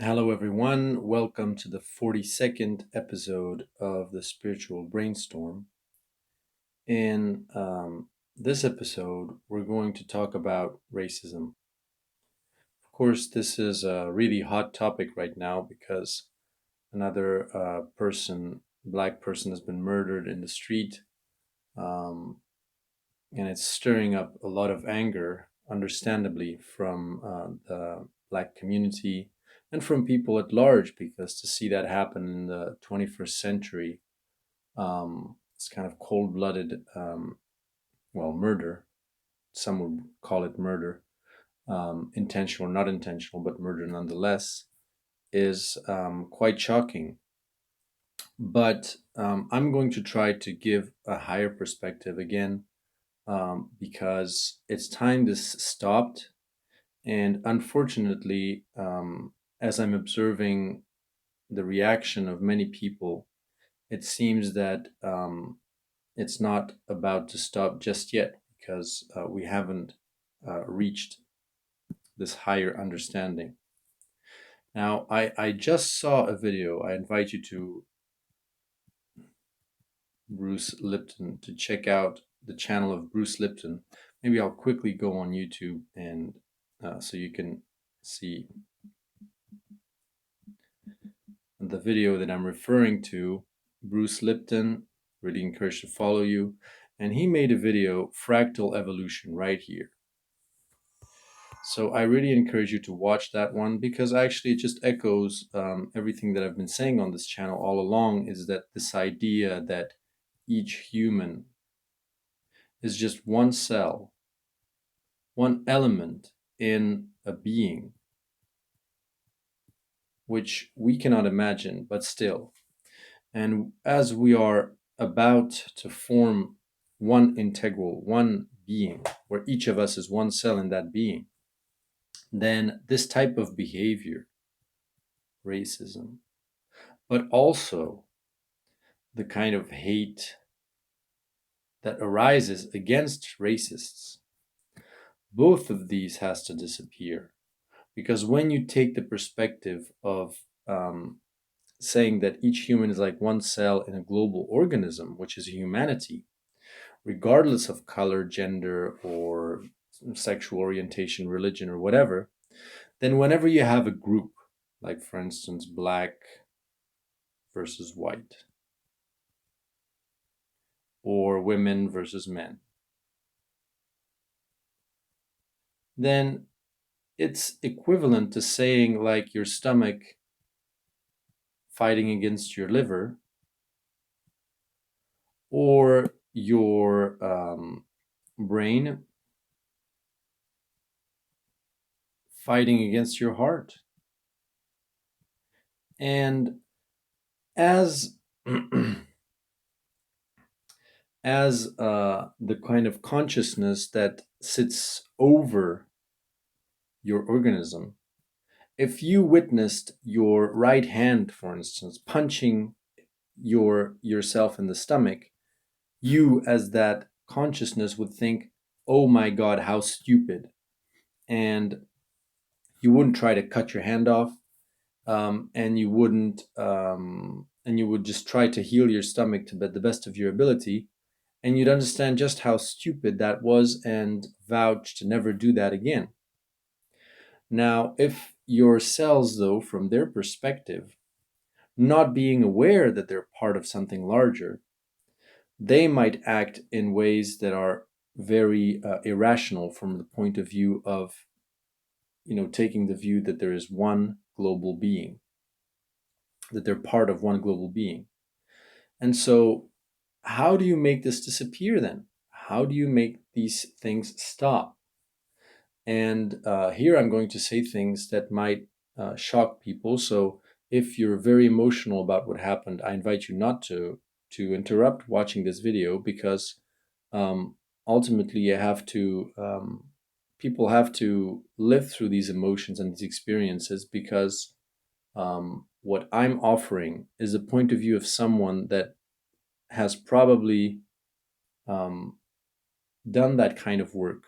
Hello, everyone. Welcome to the 42nd episode of the Spiritual Brainstorm. In this episode, we're going to talk about racism. Of course, this is a really hot topic right now because another black person, has been murdered in the street, um, and it's stirring up a lot of anger, understandably, from the black community and from people at large, because to see that happen in the 21st century, it's kind of cold-blooded, murder. Some would call it murder, intentional or not intentional, but murder nonetheless, is quite shocking. But I'm going to try to give a higher perspective again, because it's time this stopped. And unfortunately, as I'm observing the reaction of many people, it seems that it's not about to stop just yet, because we haven't reached this higher understanding. Now, I just saw a video. I invite you to Bruce Lipton to check out the channel of Bruce Lipton. Maybe I'll quickly go on YouTube and so you can see the video that I'm referring to. Bruce Lipton, really encouraged to follow you. And he made a video, Fractal Evolution, right here. So I really encourage you to watch that one, because actually it just echoes everything that I've been saying on this channel all along, is that this idea that each human is just one cell, one element in a being, which we cannot imagine, but still. And as we are about to form one integral, one being, where each of us is one cell in that being, then this type of behavior, racism, but also the kind of hate that arises against racists, both of these has to disappear. Because when you take the perspective of saying that each human is like one cell in a global organism, which is humanity, regardless of color, gender, or sexual orientation, religion, or whatever, then whenever you have a group, like for instance, black versus white, or women versus men, then it's equivalent to saying like your stomach fighting against your liver, or your brain fighting against your heart. And as as the kind of consciousness that sits over your organism, if you witnessed your right hand, for instance, punching yourself in the stomach, you as that consciousness would think, oh my god, how stupid. And you wouldn't try to cut your hand off, and you wouldn't and you would just try to heal your stomach to the best of your ability, and you'd understand just how stupid that was and vouch to never do that again. Now, if your cells, though, from their perspective, not being aware that they're part of something larger, they might act in ways that are very irrational from the point of view of, taking the view that there is one global being, that they're part of one global being. And so, how do you make this disappear then? How do you make these things stop? And here I'm going to say things that might shock people. So if you're very emotional about what happened, I invite you not to interrupt watching this video, because um, ultimately you have to people have to live through these emotions and these experiences, because what I'm offering is a point of view of someone that has probably um, done that kind of work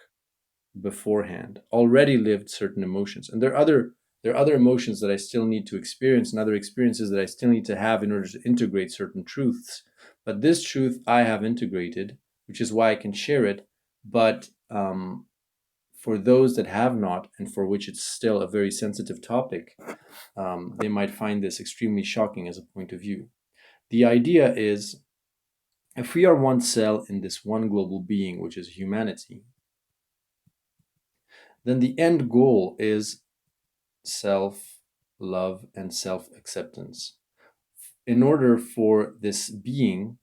beforehand, already lived certain emotions. And there are other There are other emotions that I still need to experience and other experiences that I still need to have in order to integrate certain truths. But this truth I have integrated, which is why I can share it. But for those that have not, and for which it's still a very sensitive topic, they might find this extremely shocking as a point of view. The idea is, if we are one cell in this one global being, which is humanity, then the end goal is self love and self acceptance. In order for this being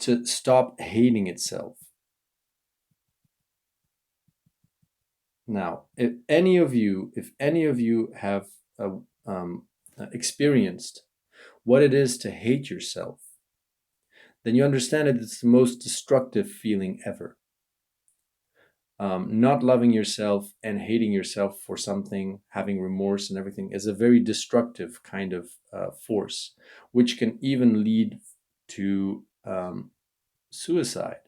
to stop hating itself. Now, if any of you have uh, um, experienced what it is to hate yourself, then you understand that it's the most destructive feeling ever. Not loving yourself and hating yourself for something, having remorse and everything, is a very destructive kind of force, which can even lead to suicide,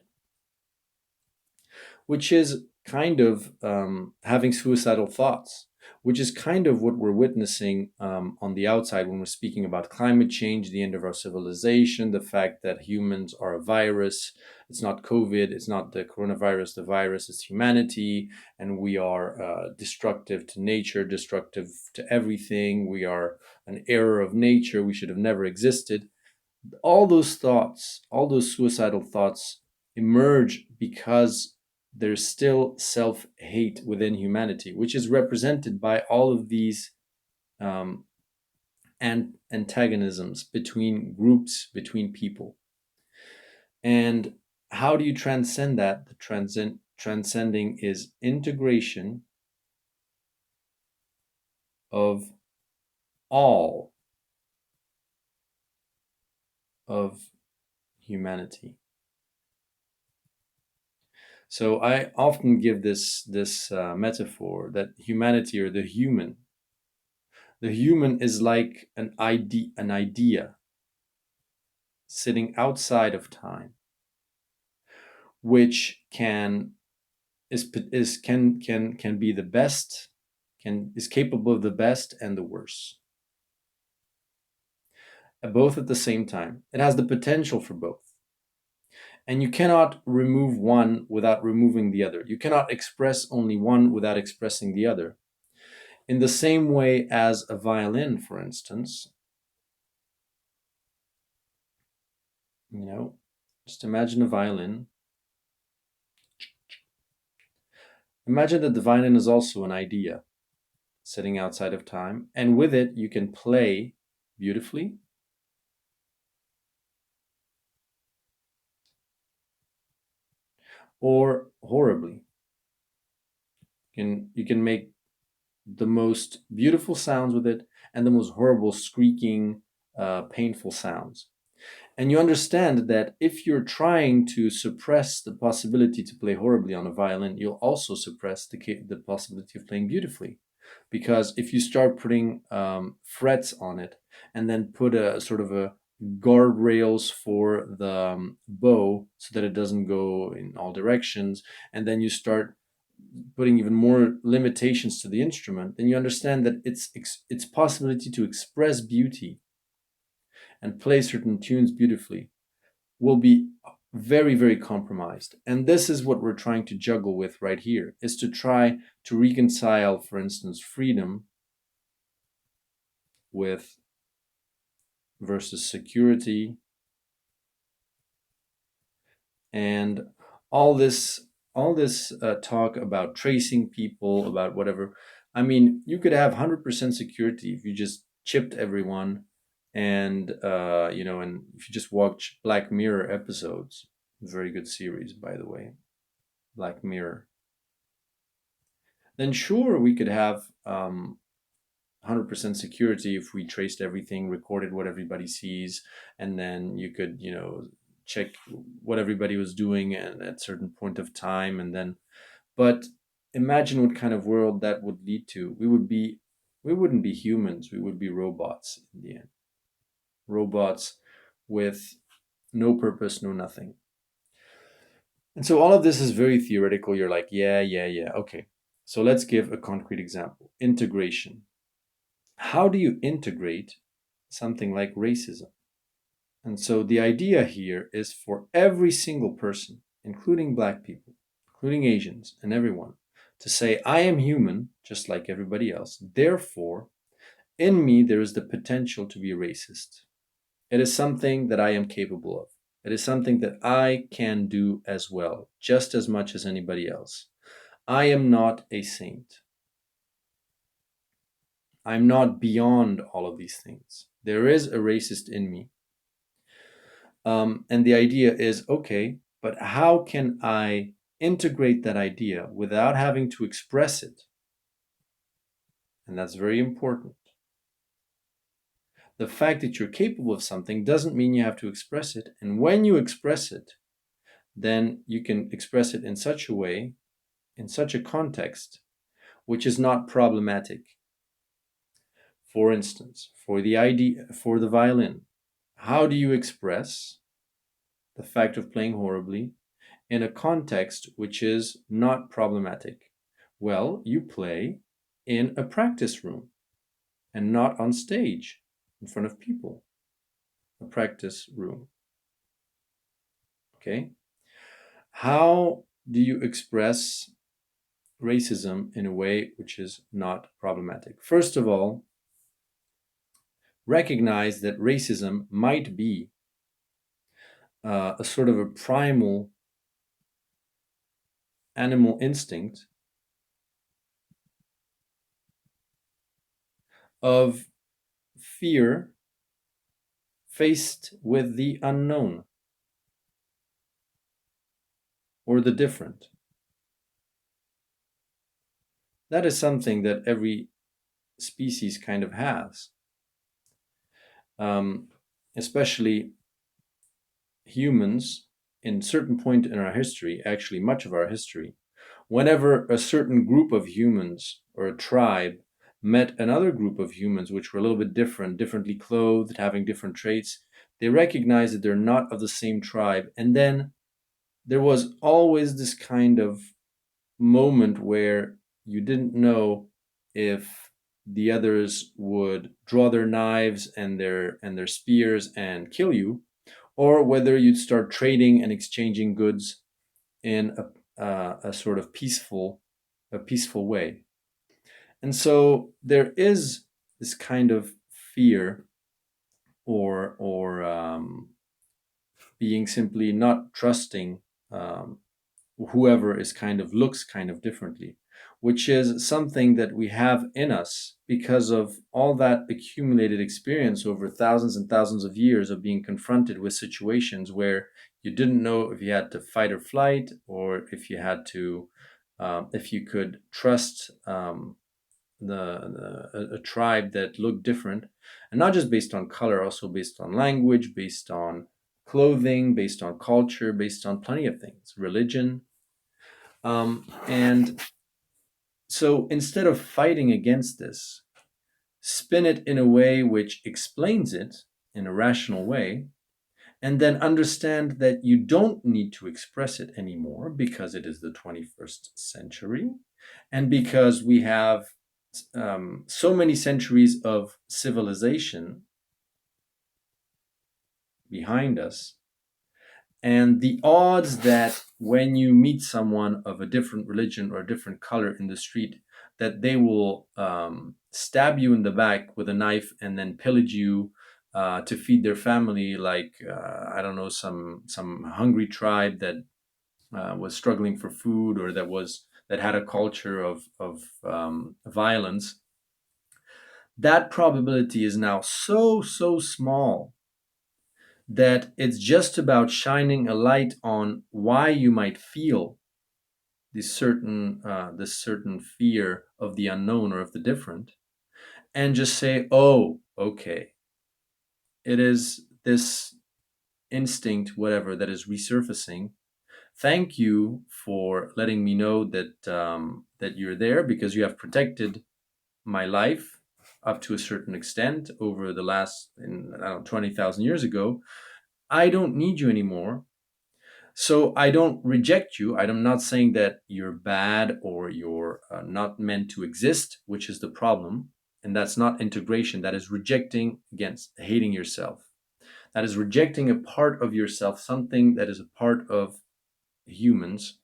which is kind of having suicidal thoughts, which is kind of what we're witnessing on the outside when we're speaking about climate change, the end of our civilization, the fact that humans are a virus. It's not COVID, it's not the coronavirus, the virus is humanity, and we are destructive to nature, destructive to everything. We are an error of nature, we should have never existed. All those thoughts, all those suicidal thoughts emerge because there's still self hate within humanity, which is represented by all of these um, antagonisms between groups, between people. And how do you transcend that? The transcending is integration of all of humanity. So I often give this metaphor that humanity, or the human is like an idea sitting outside of time, which can be the best, is capable of the best and the worst, both at the same time. It has the potential for both. And you cannot remove one without removing the other. You cannot express only one without expressing the other. In the same way as a violin, for instance, just imagine a violin. Imagine that the violin is also an idea sitting outside of time, and with it you can play beautifully or horribly. You can make the most beautiful sounds with it and the most horrible, squeaking, painful sounds. And you understand that if you're trying to suppress the possibility to play horribly on a violin, you'll also suppress the possibility of playing beautifully. Because if you start putting frets on it and then put a sort of a guardrails for the bow so that it doesn't go in all directions, and then you start putting even more limitations to the instrument, then you understand that its possibility to express beauty and play certain tunes beautifully will be very, very compromised. And this is what we're trying to juggle with right here, is to try to reconcile, for instance, freedom with versus security, and all this talk about tracing people, about whatever. I mean, you could have 100% security if you just chipped everyone, and and if you just watch Black Mirror episodes. Very good series, by the way, Black Mirror. Then sure, we could have 100% security if we traced everything, recorded what everybody sees, and then you could, check what everybody was doing at certain point of time, and then. But imagine what kind of world that would lead to. We wouldn't be humans. We would be robots in the end. Robots with no purpose, no nothing. And so all of this is very theoretical. You're like, yeah, yeah, yeah. Okay. So let's give a concrete example. Integration. how do you integrate something like racism? And so the idea here is for every single person, including Black people, including Asians, and everyone, to say, I am human just like everybody else. Therefore, in me, there is the potential to be racist. It is something that I am capable of. It is something that I can do as well, just as much as anybody else. I am not a saint. I'm not beyond all of these things. There is a racist in me. And the idea is okay, but how can I integrate that idea without having to express it? And that's very important. The fact that you're capable of something doesn't mean you have to express it. And when you express it, then you can express it in such a way, in such a context, which is not problematic. For instance, for the idea, for the violin, how do you express the fact of playing horribly in a context which is not problematic? Well, you play in a practice room and not on stage in front of people. A practice room. Okay? How do you express racism in a way which is not problematic? First of all, recognize that racism might be a sort of a primal animal instinct of fear faced with the unknown or the different. That is something that every species kind of has, um, especially humans in certain point in our history, actually much of our history. Whenever a certain group of humans or a tribe met another group of humans which were a little bit different, differently clothed, having different traits, they recognized that they're not of the same tribe. And then there was always this kind of moment where you didn't know if the others would draw their knives and their spears and kill you, or whether you'd start trading and exchanging goods in a sort of peaceful way. And so there is this kind of fear or being simply not trusting um, whoever is kind of looks kind of differently, which is something that we have in us because of all that accumulated experience over thousands and thousands of years of being confronted with situations where you didn't know if you had to fight or flight, or if you had to, if you could trust a tribe that looked different, and not just based on color, also based on language, based on clothing, based on culture, based on plenty of things, religion. And so instead of fighting against this, spin it in a way which explains it in a rational way, and then understand that you don't need to express it anymore because it is the 21st century, and because we have so many centuries of civilization behind us. And the odds that when you meet someone of a different religion or a different color in the street, that they will stab you in the back with a knife and then pillage you to feed their family, like I don't know, some hungry tribe that was struggling for food, or that had a culture of violence. That probability is now so small that it's just about shining a light on why you might feel this certain fear of the unknown or of the different, and just say, oh, okay, it is this instinct, whatever, that is resurfacing. Thank you for letting me know that you're there, because you have protected my life up to a certain extent over the last, I don't know, 20,000 years ago. I don't need you anymore. So I don't reject you. I'm not saying that you're bad or you're not meant to exist, which is the problem. And that's not integration. That is rejecting, against hating yourself. That is rejecting a part of yourself, something that is a part of humans.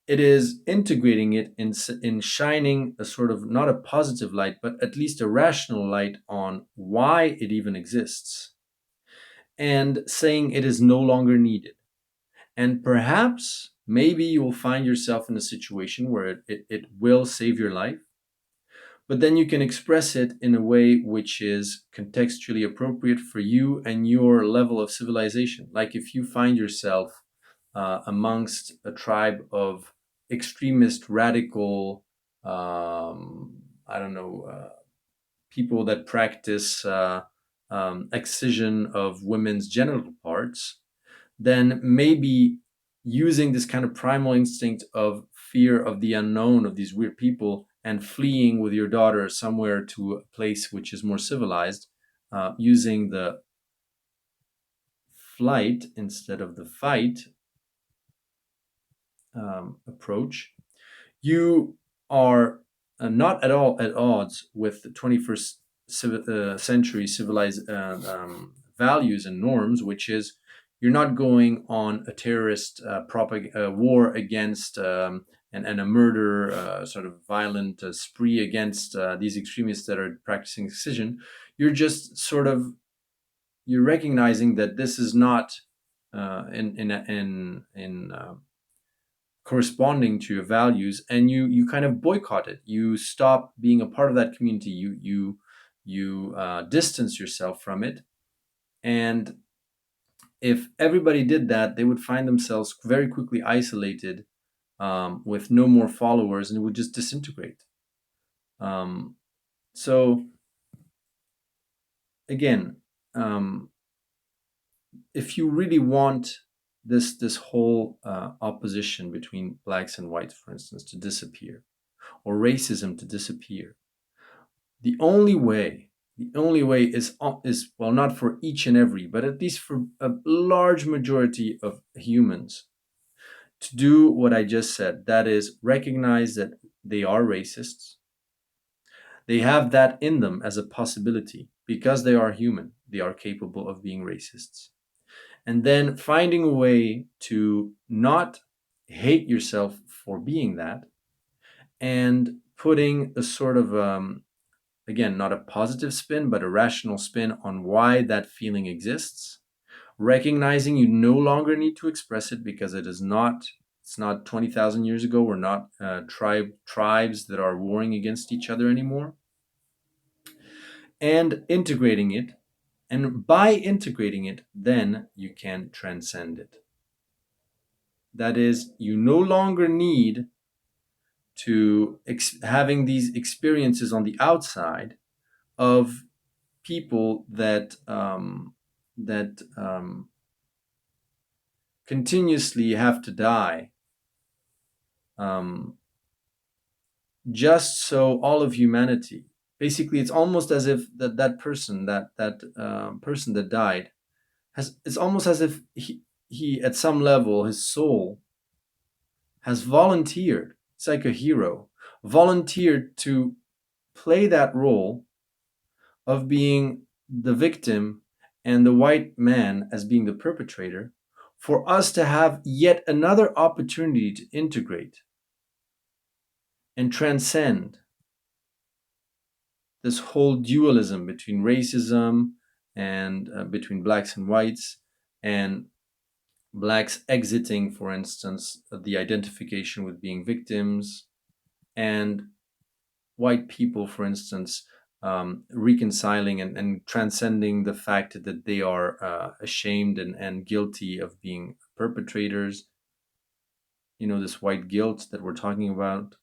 It is integrating it in shining a sort of, not a positive light, but at least a rational light on why it even exists, and saying it is no longer needed. And perhaps, maybe you will find yourself in a situation where it will save your life, but then you can express it in a way which is contextually appropriate for you and your level of civilization. Like if you find yourself amongst a tribe of extremist, radical, I don't know, people that practice excision of women's genital parts, then maybe using this kind of primal instinct of fear of the unknown, of these weird people, and fleeing with your daughter somewhere to a place which is more civilized, using the flight instead of the fight approach, you are not at all at odds with the 21st century civilized values and norms, which is you're not going on a terrorist war against and a murder sort of violent spree against these extremists that are practicing excision. You're just sort of, you're recognizing that this is not in corresponding to your values, and you kind of boycott it. You stop being a part of that community. You distance yourself from it. And if everybody did that, they would find themselves very quickly isolated, with no more followers, and it would just disintegrate. um, so again, um, if you really want this whole opposition between blacks and whites, for instance, to disappear, or racism to disappear, the only way, is well, not for each and every, but at least for a large majority of humans, to do what I just said. That is, recognize that they are racists. They have that in them as a possibility because they are human. They are capable of being racists. And then finding a way to not hate yourself for being that, and putting a sort of again, not a positive spin, but a rational spin on why that feeling exists. Recognizing you no longer need to express it because it's not 20,000 years ago. We're not tribes that are warring against each other anymore. And integrating it. And by integrating it, then you can transcend it. That is, you no longer need to having these experiences on the outside of people that continuously have to die, um, just so all of humanity. Basically, it's almost as if that person, person that died, has. It's almost as if he at some level, his soul has volunteered. It's like a hero volunteered to play that role of being the victim and the white man as being the perpetrator, for us to have yet another opportunity to integrate and transcend this whole dualism between racism and between blacks and whites, and blacks exiting, for instance, the identification with being victims, and white people, for instance, reconciling and transcending the fact that they are ashamed and guilty of being perpetrators. You know, this white guilt that we're talking about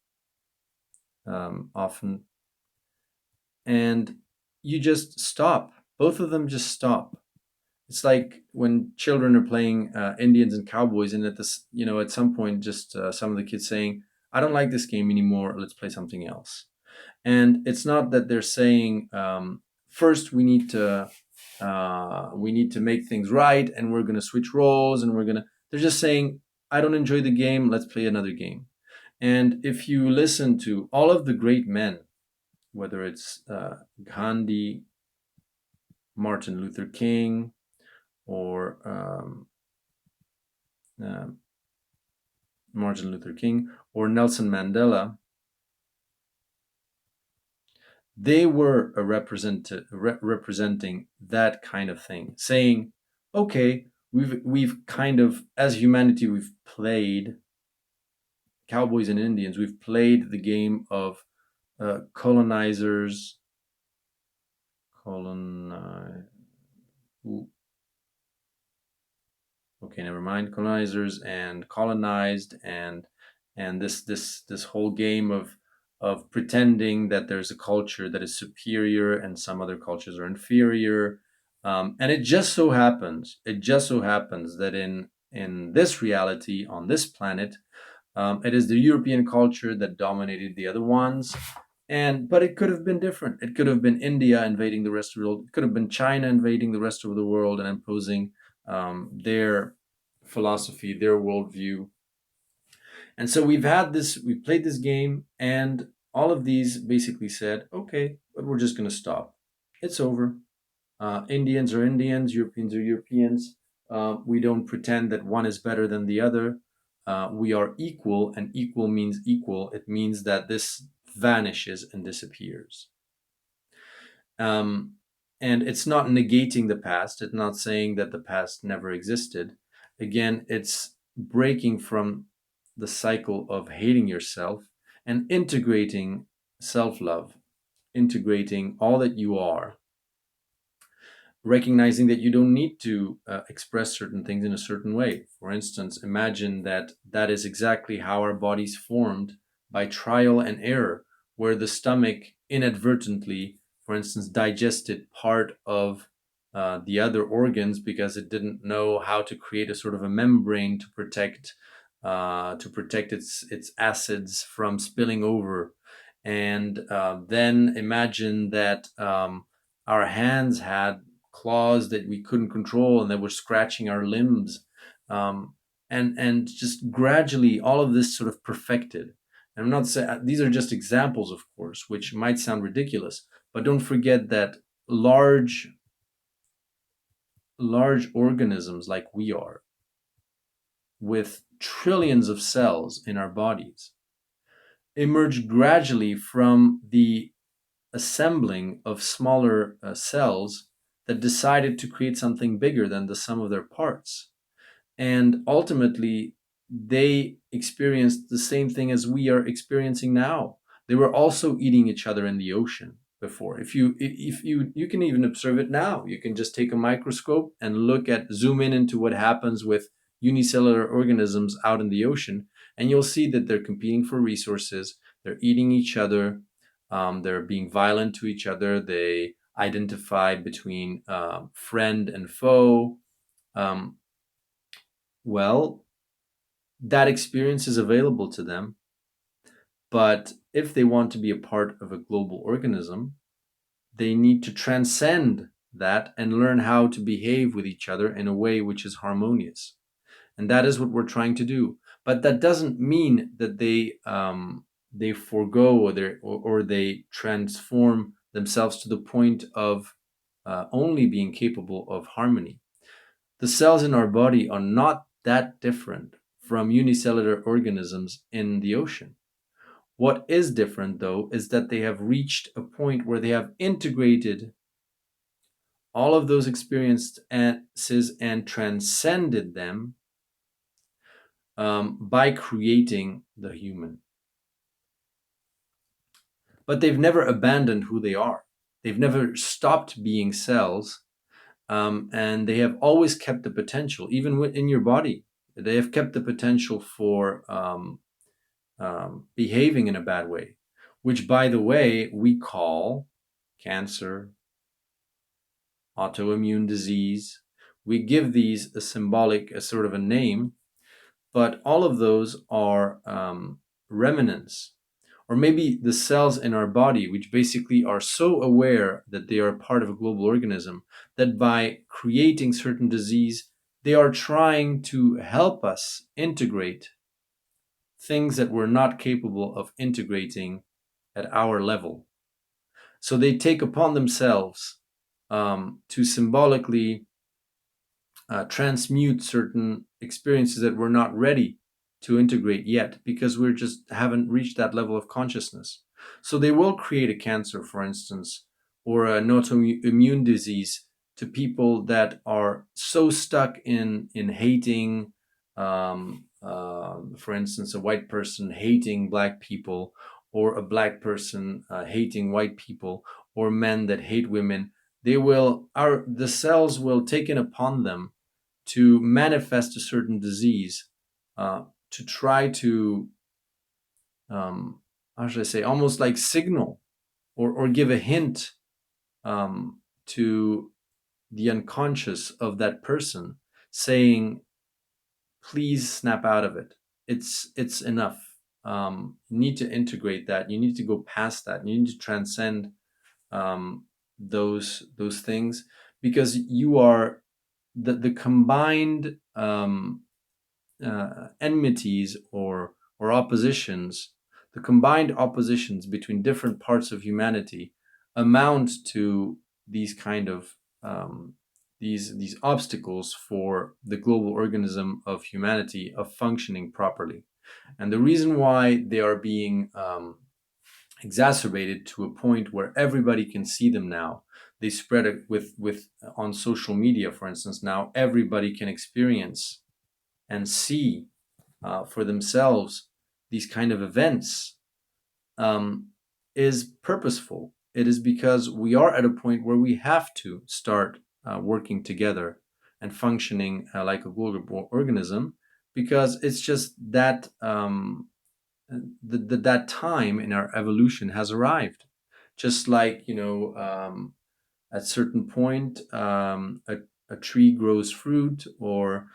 often. And you just stop. Both of them just stop. It's like when children are playing Indians and Cowboys, and at some point, just some of the kids saying, "I don't like this game anymore. Let's play something else." And it's not that they're saying, first we need to make things right, and we're going to switch roles, and they're just saying, "I don't enjoy the game. Let's play another game." And if you listen to all of the great men whether it's Gandhi, Martin Luther King, or uh, Martin Luther King or Nelson Mandela, they were representing that kind of thing, saying, okay, we've kind of, as humanity, we've played cowboys and Indians, we've played the game of colonizers, colon, okay, never mind, colonizers and colonized, and this whole game of pretending that there's a culture that is superior and some other cultures are inferior. And it just so happens that in this reality on this planet, it is the European culture that dominated the other ones. And but it could have been different. It could have been India invading the rest of the world. It could have been China invading the rest of the world and imposing their philosophy, their worldview. And so we've played this game, and all of these basically said, okay, but we're just going to stop. It's over. Indians are Indians, Europeans are Europeans. We don't pretend that one is better than the other. We are equal, and equal means equal. It means that this vanishes and disappears. Um, and it's not negating the past. It's not saying that the past never existed. Again, it's breaking from the cycle of hating yourself and integrating self love, integrating all that you are, recognizing that you don't need to express certain things in a certain way. For instance, imagine that that is exactly how our bodies formed, by trial and error, where the stomach inadvertently, for instance, digested part of the other organs because it didn't know how to create a sort of a membrane to protect its acids from spilling over. And then imagine that our hands had claws that we couldn't control and that were scratching our limbs. And just gradually all of this sort of perfected. And I'm not saying these are just examples, of course, which might sound ridiculous, but don't forget that large organisms like we are, with trillions of cells in our bodies, emerge gradually from the assembling of smaller cells that decided to create something bigger than the sum of their parts. And ultimately, they experienced the same thing as we are experiencing now. They were also eating each other in the ocean before. If you can even observe it now. You can just take a microscope and zoom in into what happens with unicellular organisms out in the ocean, and you'll see that they're competing for resources. They're eating each other. They're being violent to each other. They identify between friend and foe. Um, well, that experience is available to them. But if they want to be a part of a global organism, they need to transcend that and learn how to behave with each other in a way which is harmonious. And that is what we're trying to do. But that doesn't mean that they forego or they transform themselves to the point of only being capable of harmony. The cells in our body are not that different from unicellular organisms in the ocean. What is different, though, is that they have reached a point where they have integrated all of those experiences and transcended them by creating the human. But they've never abandoned who they are. They've never stopped being cells, and they have always kept the potential, even in your body. They have kept the potential for behaving in a bad way, which, by the way, we call cancer, autoimmune disease. We give these a sort of a name, but all of those are remnants, or maybe the cells in our body, which basically are so aware that they are part of a global organism, that by creating certain disease, they are trying to help us integrate things that we're not capable of integrating at our level. So they take upon themselves to symbolically transmute certain experiences that we're not ready to integrate yet because we're just haven't reached that level of consciousness. So they will create a cancer, for instance, or an autoimmune disease to people that are so stuck in hating, for instance, a white person hating black people, or a black person hating white people, or men that hate women. They will, our the cells will take it upon them to manifest a certain disease, to try to, how should I say, almost like signal or give a hint to the unconscious of that person, saying, please snap out of it. It's enough. You need to integrate that. You need to go past that. You need to transcend those things, because you are the combined enmities or oppositions, the combined oppositions between different parts of humanity amount to these kind of these obstacles for the global organism of humanity of functioning properly. And the reason why they are being exacerbated to a point where everybody can see them now. They spread it with on social media, for instance. Now everybody can experience and see for themselves these kind of events, um, is purposeful. It is because we are at a point where we have to start working together and functioning like a global organism, because it's just that that time in our evolution has arrived. Just like, at certain point, a tree grows fruit, or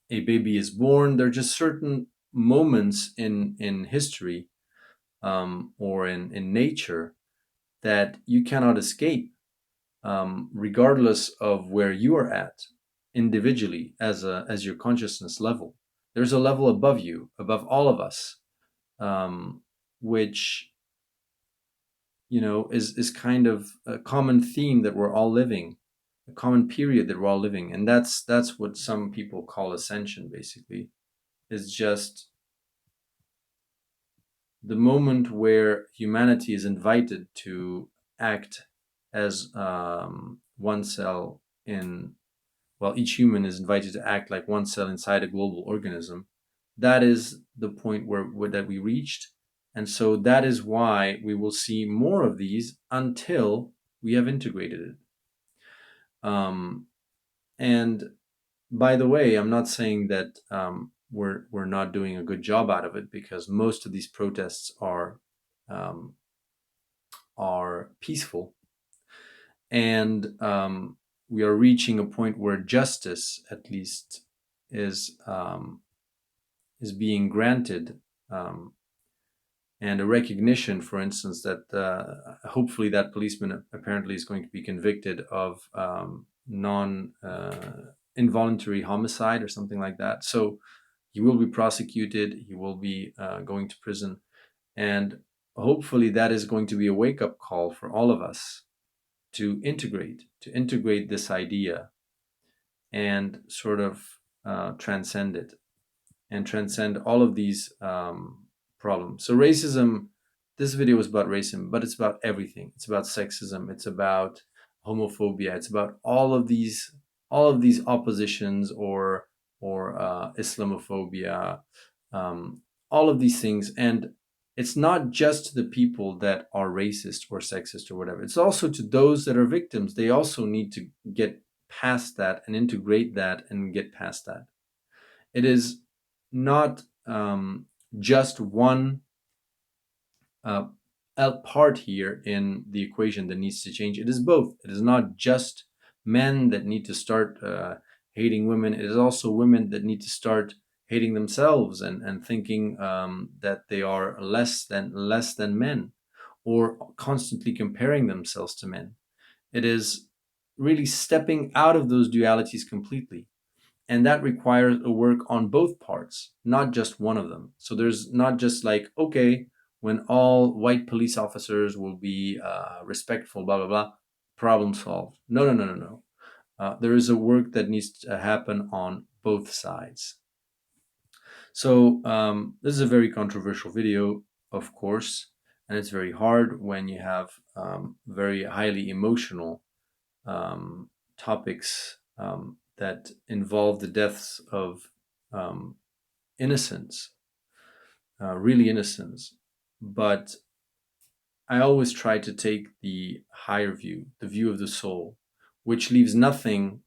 a baby is born. There are just certain moments in history, or in nature, that you cannot escape, regardless of where you are at individually as your consciousness level. There's a level above you, above all of us, um, which is kind of a common theme that we're all living, a common period that we're all living, and that's what some people call ascension. Basically, is just the moment where humanity is invited to act as one cell in, well, each human is invited to act like one cell inside a global organism. That is the point where that we reached. And so that is why we will see more of these until we have integrated it. And by the way, I'm not saying that we're not doing a good job out of it, because most of these protests um, are peaceful, and we are reaching a point where justice, at least, is being granted, and a recognition, for instance, that hopefully that policeman apparently is going to be convicted of non involuntary homicide or something like that. So he will be prosecuted. He will be going to prison, and hopefully that is going to be a wake up call for all of us to integrate this idea and sort of transcend it, and transcend all of these problems. So racism, this video is about racism, but it's about everything. It's about sexism. It's about homophobia. It's about all of these oppositions, or Islamophobia, all of these things. And it's not just to the people that are racist or sexist or whatever. It's also to those that are victims. They also need to get past that and integrate that and get past that. It is not just one uh, part here in the equation that needs to change. It is both. It is not just men that need to start hating women. It is also women that need to start hating themselves, and thinking that they are less than men, or constantly comparing themselves to men. It is really stepping out of those dualities completely. And that requires a work on both parts, not just one of them. So there's not just like, okay, when all white police officers will be respectful, blah blah blah, problem solved. No, no, no, no, no. There is a work that needs to happen on both sides. So this is a very controversial video, of course, and it's very hard when you have very highly emotional um, topics that involve the deaths of um, innocents, really innocents. But I always try to take the higher view, the view of the soul, which leaves nothing.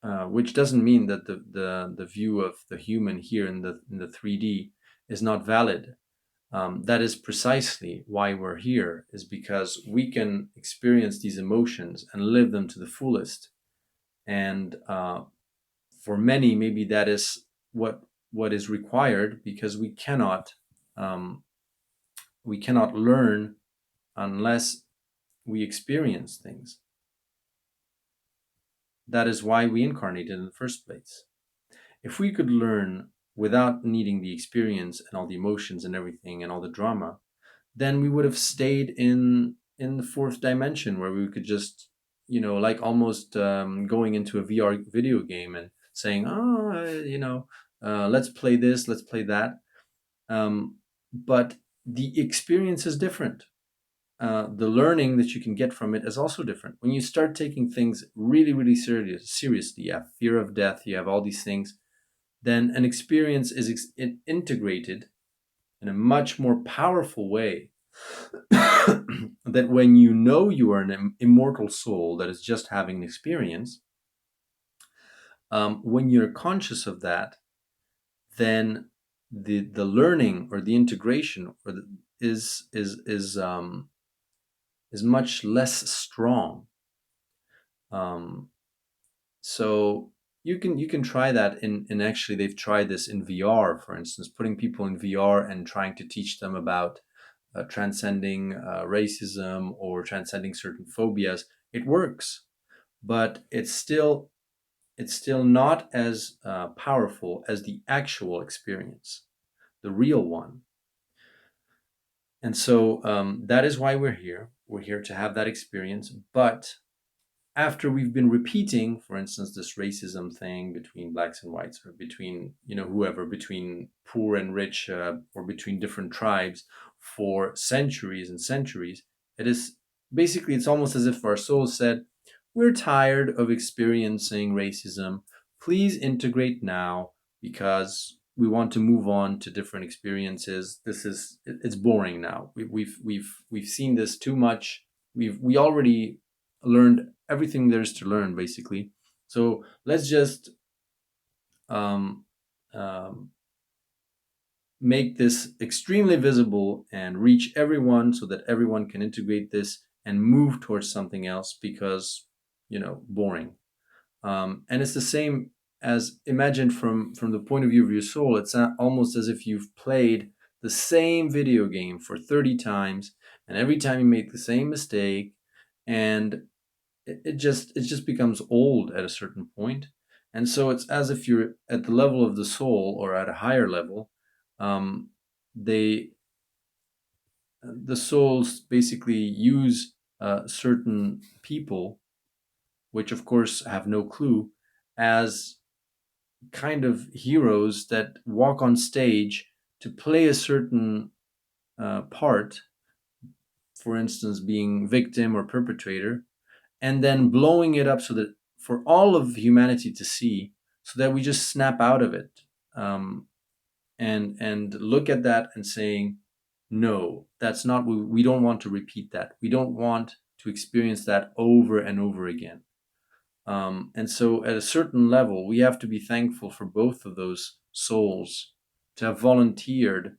Which doesn't mean that the view of the human here in the 3D is not valid. That is precisely why we're here, is because we can experience these emotions and live them to the fullest. And for many, maybe that is what is required, because um, we cannot learn unless we experience things. That is why we incarnated in the first place. If we could learn without needing the experience and all the emotions and everything and all the drama, then we would have stayed in the fourth dimension, where we could just, like almost going into a VR video game and saying, oh, let's play this, let's play that. But the experience is different. The learning that you can get from it is also different. When you start taking things really, really seriously, you have fear of death, you have all these things, then an experience is integrated in a much more powerful way. That when you know you are an immortal soul that is just having an experience, when you're conscious of that, then the learning or the integration or is much less strong. Um, so you can try that in actually they've tried this in VR, for instance, putting people in VR and trying to teach them about transcending racism or transcending certain phobias. It works, but it's still not as powerful as the actual experience, the real one. And so that is why we're here. We're here to have that experience. But after we've been repeating, for instance, this racism thing between blacks and whites, or between, whoever, between poor and rich, or between different tribes for centuries and centuries, it is basically, it's almost as if our soul said, we're tired of experiencing racism. Please integrate now, because we want to move on to different experiences. It's boring now. We've seen this too much. We already learned everything there is to learn, basically. So let's just um, um, make this extremely visible and reach everyone, so that everyone can integrate this and move towards something else, because boring. And it's the same as, imagine from the point of view of your soul, it's almost as if you've played the same video game for 30 times, and every time you make the same mistake, and it just becomes old at a certain point. And so it's as if you're at the level of the soul, or at a higher level. Um, they the souls basically use certain people, which of course have no clue, as kind of heroes that walk on stage to play a certain part, for instance, being victim or perpetrator, and then blowing it up so that for all of humanity to see, so that we just snap out of it, um, and look at that and saying, no, that's not, we don't want to repeat that. We don't want to experience that over and over again. And so at a certain level, we have to be thankful for both of those souls to have volunteered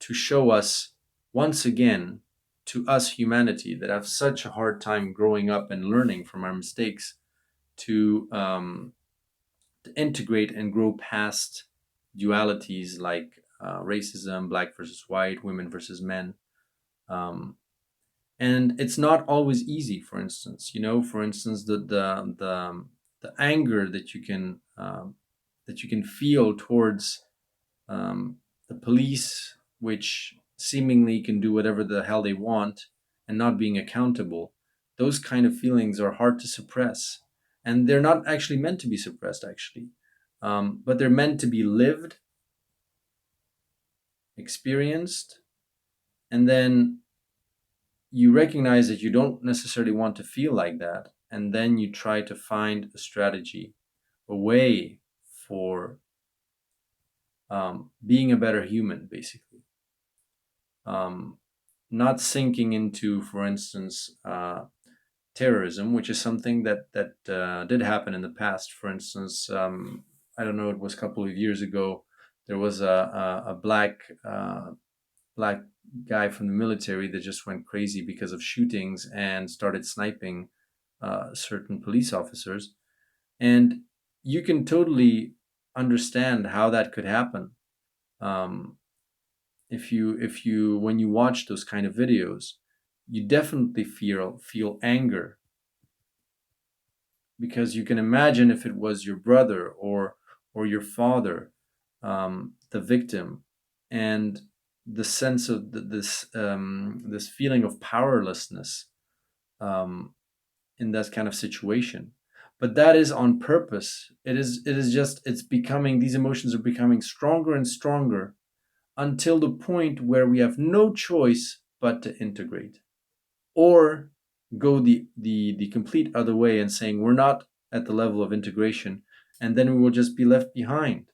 to show us once again, to us humanity that have such a hard time growing up and learning from our mistakes, to integrate and grow past dualities like racism, black versus white, women versus men. Um, and it's not always easy. For instance, the the anger that you can feel towards the police, which seemingly can do whatever the hell they want and not being accountable. Those kind of feelings are hard to suppress, and they're not actually meant to be suppressed, actually, but they're meant to be lived, experienced, and then you recognize that you don't necessarily want to feel like that, and then you try to find a strategy, a way for being a better human, basically. Um, Not sinking into, for instance, terrorism, which is something that did happen in the past. For instance, I don't know, it was a couple of years ago. There was a black guy from the military that just went crazy because of shootings and started sniping certain police officers. And you can totally understand how that could happen. Um, if you when you watch those kind of videos, you definitely feel anger, because you can imagine if it was your brother or your father, the victim, and the sense of this feeling of powerlessness in that kind of situation. But that is on purpose. It is just, it's becoming, these emotions are becoming stronger and stronger until the point where we have no choice but to integrate, or go the complete other way and saying we're not at the level of integration, and then we will just be left behind,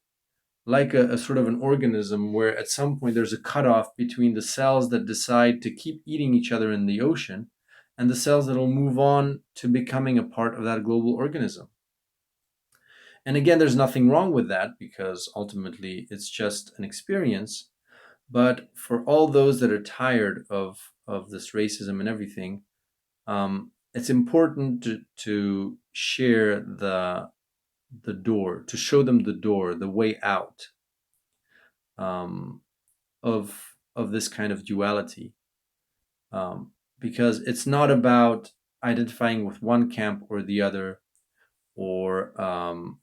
like a sort of an organism where at some point there's a cutoff between the cells that decide to keep eating each other in the ocean and the cells that will move on to becoming a part of that global organism. And again, there's nothing wrong with that, because ultimately it's just an experience. But for all those that are tired of this racism and everything, it's important to share the door, to show them the door, the way out, um, of this kind of duality, because it's not about identifying with one camp or the other, or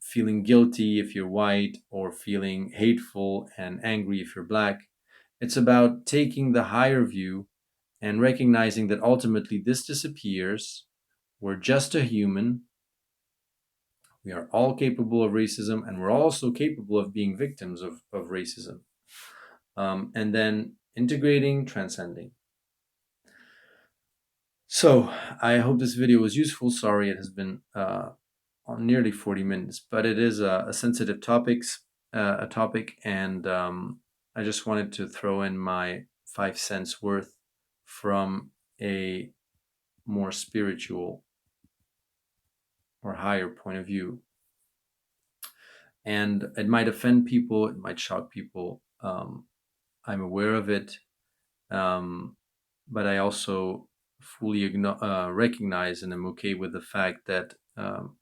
feeling guilty if you're white, or feeling hateful and angry if you're black. It's about taking the higher view and recognizing that ultimately this disappears. We're just a human. We are all capable of racism, and we're also capable of being victims of racism. And then integrating, transcending. So I hope this video was useful. Sorry, it has been on nearly 40 minutes, but it is a sensitive topic, and I just wanted to throw in my 5 cents worth from a more spiritual or higher point of view. And it might offend people, it might shock people. I'm aware of it, but I also fully recognize and am okay with the fact that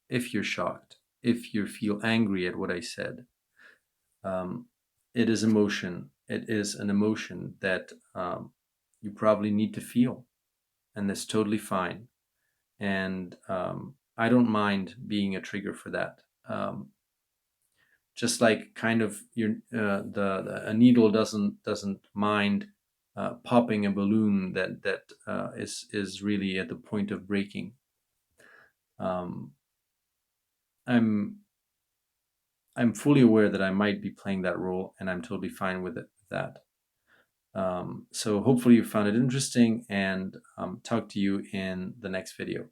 if you're shocked, if you feel angry at what I said, it is emotion. It is an emotion that you probably need to feel, and that's totally fine. And I don't mind being a trigger for that. Just like kind of a needle doesn't mind popping a balloon that is really at the point of breaking. Um, I'm I'm fully aware that I might be playing that role, and I'm totally fine with it with that. So hopefully you found it interesting, and talk to you in the next video.